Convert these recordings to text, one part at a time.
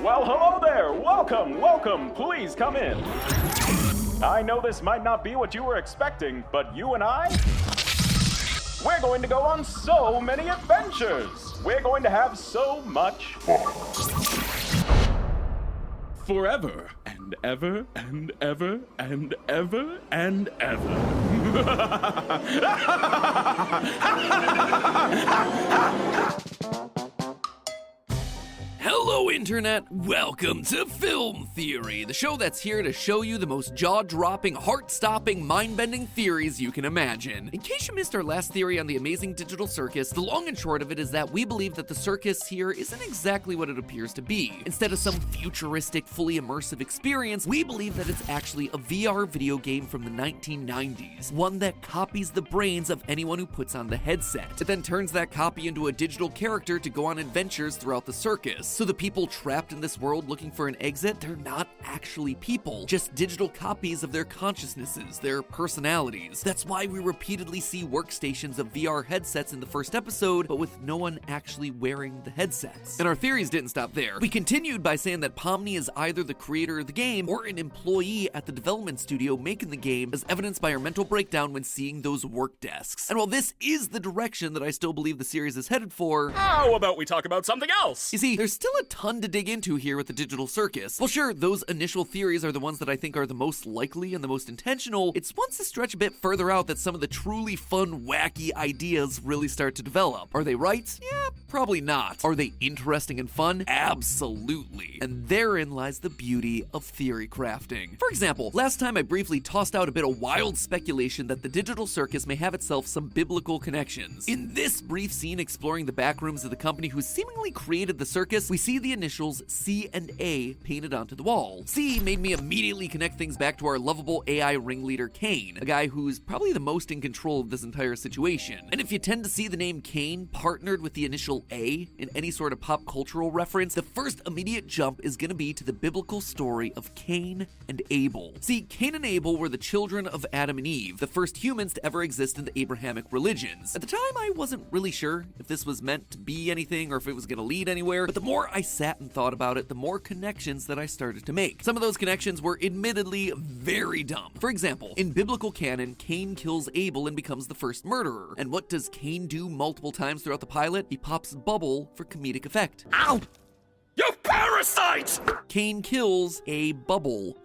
Well, hello there! Welcome! Please come in. I know this might not be what you were expecting, but you and I, we're going to go on so many adventures! We're going to have so much fun. Forever and ever and ever and ever and ever. Hello, Internet! Welcome to Film Theory, the show that's here to show you the most jaw-dropping, heart-stopping, mind-bending theories you can imagine. In case you missed our last theory on the Amazing Digital Circus, the long and short of it is that we believe that the circus here isn't exactly what it appears to be. Instead of some futuristic, fully immersive experience, we believe that it's actually a VR video game from the 1990s, one that copies the brains of anyone who puts on the headset. It then turns that copy into a digital character to go on adventures throughout the circus. So the people trapped in this world looking for an exit, they're not actually people, just digital copies of their consciousnesses, their personalities. That's why we repeatedly see workstations of VR headsets in the first episode, but with no one actually wearing the headsets. And our theories didn't stop there. We continued by saying that Pomni is either the creator of the game or an employee at the development studio making the game, as evidenced by our mental breakdown when seeing those work desks. And while this is the direction that I still believe the series is headed for, How about we talk about something else? you see, there's still a ton to dig into here with the digital circus. Well, sure, those initial theories are the ones that I think are the most likely and the most intentional. It's once you stretch a bit further out that some of the truly fun, wacky ideas really start to develop. Are they right? Yeah, probably not. Are they interesting and fun? Absolutely. And therein lies the beauty of theory crafting. For example, last time I briefly tossed out a bit of wild speculation that the digital circus may have itself some biblical connections. In this brief scene exploring the backrooms of the company who seemingly created the circus, we see the initials C and A painted onto the wall. C made me immediately connect things back to our lovable AI ringleader Caine, a guy who's probably the most in control of this entire situation. And if you tend to see the name Caine partnered with the initial A in any sort of pop cultural reference, the first immediate jump is going to be to the biblical story of Cain and Abel. See, Cain and Abel were the children of Adam and Eve, the first humans to ever exist in the Abrahamic religions. At the time, I wasn't really sure if this was meant to be anything or if it was going to lead anywhere, but the more I sat and thought about it, the more connections that I started to make. Some of those connections were admittedly very dumb. For example, in biblical canon, Cain kills Abel and becomes the first murderer. And what does Cain do multiple times throughout the pilot? He pops bubble for comedic effect. Ow! You parasite! Cain kills a bull.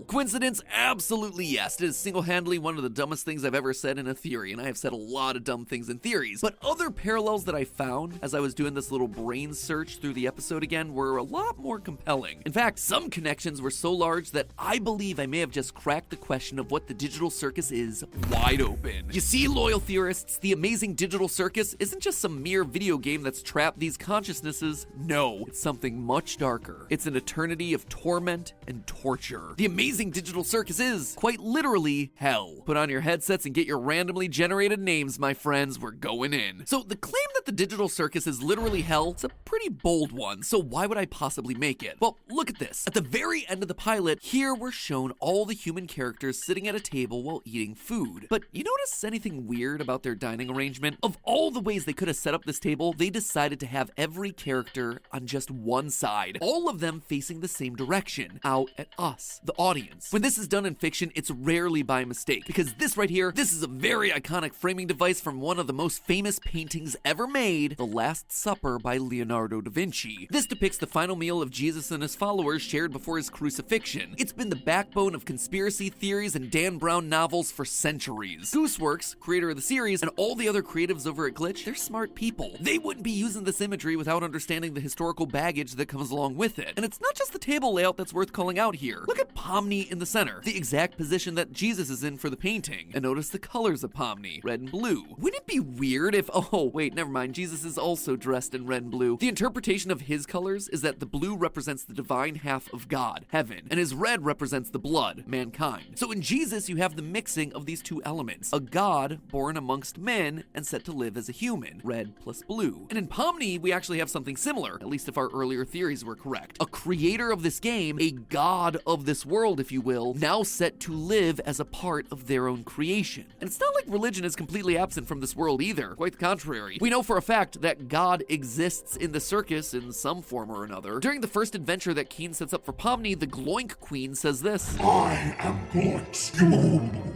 Coincidence? Absolutely yes. It is single-handedly one of the dumbest things I've ever said in a theory, and I have said a lot of dumb things in theories. But other parallels that I found as I was doing this little brain search through the episode again were a lot more compelling. In fact, some connections were so large that I believe I may have just cracked the question of what the digital circus is wide open. You see, loyal theorists, the Amazing Digital Circus isn't just some mere video game that's trapped these consciousnesses. No. It's something much darker. It's an eternity of torment and torture. The Amazing Digital Circus is, quite literally, hell. Put on your headsets and get your randomly generated names, my friends. We're going in. So the claim that the digital circus is literally hell is a pretty bold one, so why would I possibly make it? Well, look at this. At the very end of the pilot, here we're shown all the human characters sitting at a table while eating food. But you notice anything weird about their dining arrangement? Of all the ways they could have set up this table, they decided to have every character on just one side, all of them facing the same direction, out at us, the audience. When this is done in fiction, it's rarely by mistake, because this right here, this is a very iconic framing device from one of the most famous paintings ever made, The Last Supper by Leonardo da Vinci. This depicts the final meal of Jesus and his followers shared before his crucifixion. It's been the backbone of conspiracy theories and Dan Brown novels for centuries. Gooseworks, creator of the series, and all the other creatives over at Glitch, they're smart people. They wouldn't be using this imagery without understanding the historical baggage that comes along with it. And it's not just the table layout that's worth calling out here. Look at Pomni in the center, the exact position that Jesus is in for the painting. And notice the colors of Pomni, red and blue. Wouldn't it be weird if, oh wait, never mind, Jesus is also dressed in red and blue. The interpretation of his colors is that the blue represents the divine half of God, heaven, and his red represents the blood, mankind. So in Jesus, you have the mixing of these two elements, a God born amongst men and set to live as a human, red plus blue. And in Pomni, we actually have something similar, at least if our earlier theories were correct. A creator of this game, a god of this world, if you will, now set to live as a part of their own creation. And it's not like religion is completely absent from this world either. Quite the contrary. We know for a fact that God exists in the the circus in some form or another. During the first adventure that Caine sets up for Pomni, the Gloink Queen says this: I am Gloinks.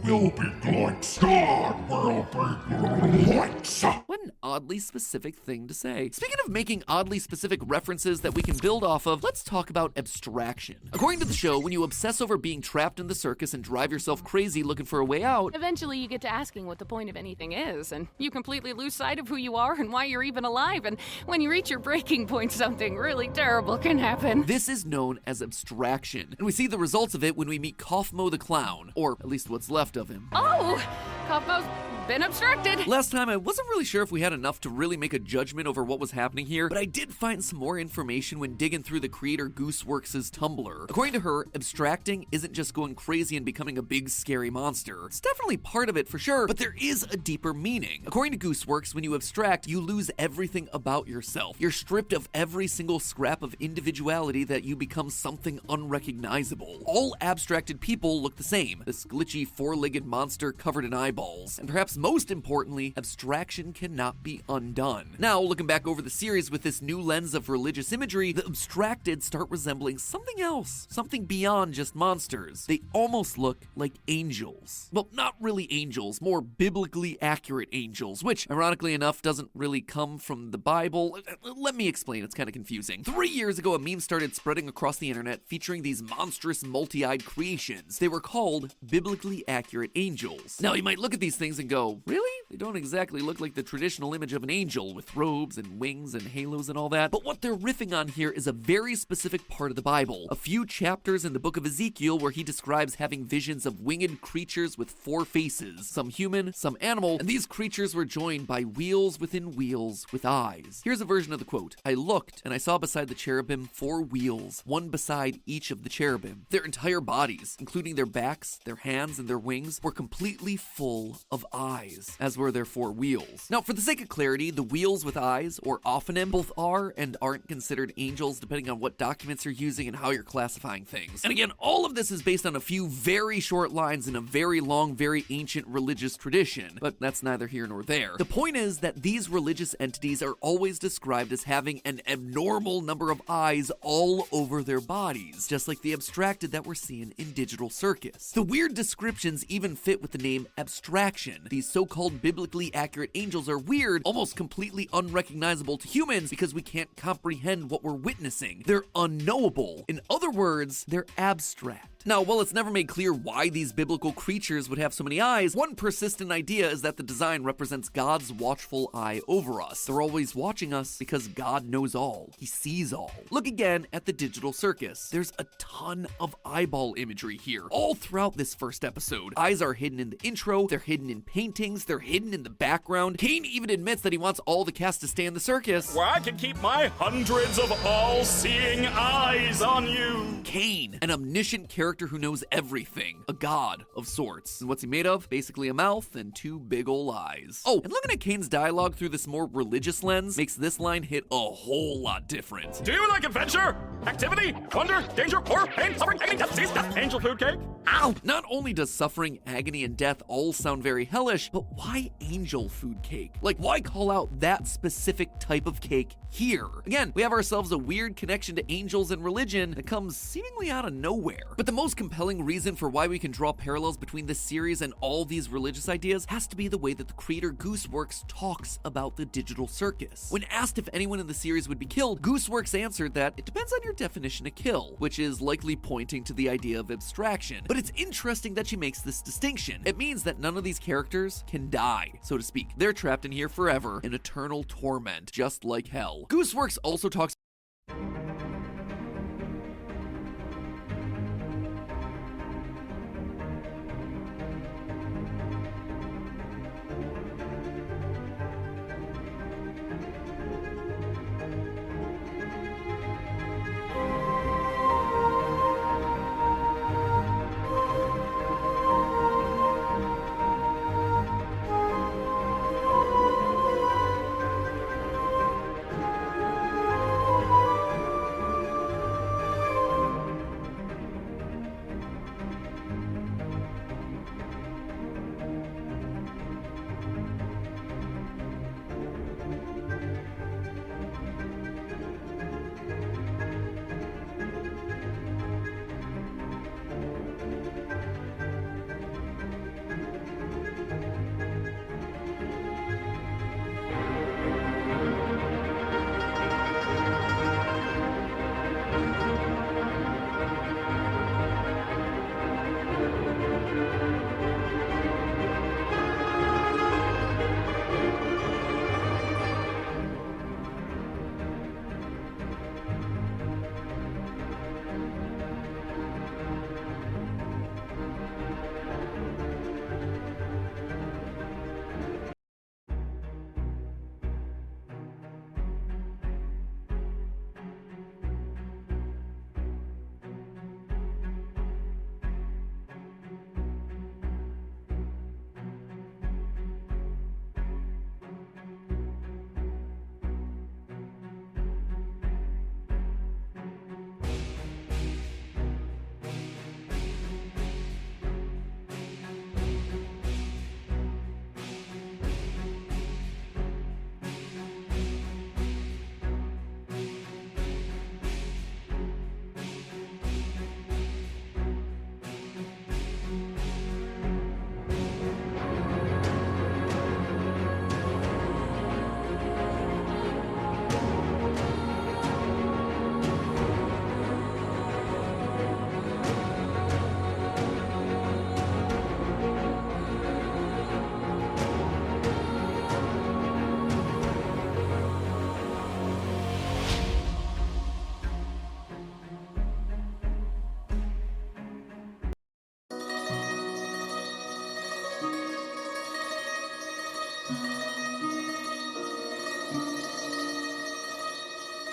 You will be Gloinks. God will be Gloinks. What an oddly specific thing to say. Speaking of making oddly specific references that we can build off of, let's talk about abstraction. According to the show, when you obsess over being trapped in the circus and drive yourself crazy looking for a way out, eventually you get to asking what the point of anything is, and you completely lose sight of who you are and why you're even alive, and when you reach your breaking point, something really terrible can happen. This is known as abstraction, and we see the results of it when we meet Kaufmo the Clown, or at least what's left of him. Oh, Kaufmo's been abstracted. Last time, I wasn't really sure if we had enough to really make a judgment over what was happening here, but I did find some more information when digging through the creator Gooseworks' Tumblr. According to her, abstracting isn't just going crazy and becoming a big scary monster. It's definitely part of it for sure, but there is a deeper meaning. According to Gooseworks, when you abstract, you lose everything about yourself. You're stripped of every single scrap of individuality that you become something unrecognizable. All abstracted people look the same, this glitchy four-legged monster covered in eyeballs. And perhaps most importantly, abstraction cannot be undone. Now, looking back over the series with this new lens of religious imagery, the abstracted start resembling something else, something beyond just monsters. They almost look like angels. Well, not really angels, more biblically accurate angels, which, ironically enough, doesn't really come from the Bible. Let me explain, it's kind of confusing. 3 years ago, a meme started spreading across the internet featuring these monstrous multi-eyed creations. They were called biblically accurate angels. Now, you might look at these things and go, really? They don't exactly look like the traditional image of an angel with robes and wings and halos and all that. But what they're riffing on here is a very specific part of the Bible. A few chapters in the book of Ezekiel where he describes having visions of winged creatures with 4 faces, some human, some animal, and these creatures were joined by wheels within wheels with eyes. Here's a version of the quote. I looked, and I saw beside the cherubim 4 wheels, one beside each of the cherubim. Their entire bodies, including their backs, their hands, and their wings, were completely full of eyes, as were their 4 wheels. Now, for the sake of clarity, the wheels with eyes, or ophonym, both are and aren't considered angels depending on what documents you're using and how you're classifying things. And again, all of this is based on a few very short lines in a very long, very ancient religious tradition, but that's neither here nor there. The point is that these religious entities are always described as having an abnormal number of eyes all over their bodies, just like the abstracted that we're seeing in Digital Circus. The weird descriptions even fit with the name abstraction. These so-called biblically accurate angels are weird, almost completely unrecognizable to humans because we can't comprehend what we're witnessing. They're unknowable. In other words, they're abstract. Now, while it's never made clear why these biblical creatures would have so many eyes, one persistent idea is that the design represents God's watchful eye over us. They're always watching us because God knows all. He sees all. Look again at the Digital Circus. There's a ton of eyeball imagery here, all throughout this first episode. Eyes are hidden in the intro, they're hidden in paintings, they're hidden in the background. Caine even admits that he wants all the cast to stay in the circus, Where I can keep my hundreds of all-seeing eyes on you. Caine, an omniscient character who knows everything, a god of sorts. And what's he made of? Basically a mouth and 2 big ol' eyes. Oh, and looking at Caine's dialogue through this more religious lens makes this line hit a whole lot different. Do you like adventure, activity, wonder, danger, horror, pain, suffering, agony, death, disease, death, angel food cake? Ow! Not only does suffering, agony, and death all sound very hellish, but why angel food cake? Like, why call out that specific type of cake here? Again, we have ourselves a weird connection to angels and religion that comes seemingly out of nowhere. But the most compelling reason for why we can draw parallels between this series and all these religious ideas has to be the way that the creator Gooseworks talks about the Digital Circus. When asked if anyone in the series would be killed, Gooseworks answered that it depends on your definition of kill, which is likely pointing to the idea of abstraction. But it's interesting that she makes this distinction. It means that none of these characters can die, so to speak. They're trapped in here forever in eternal torment, just like hell. Gooseworks also talks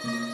you.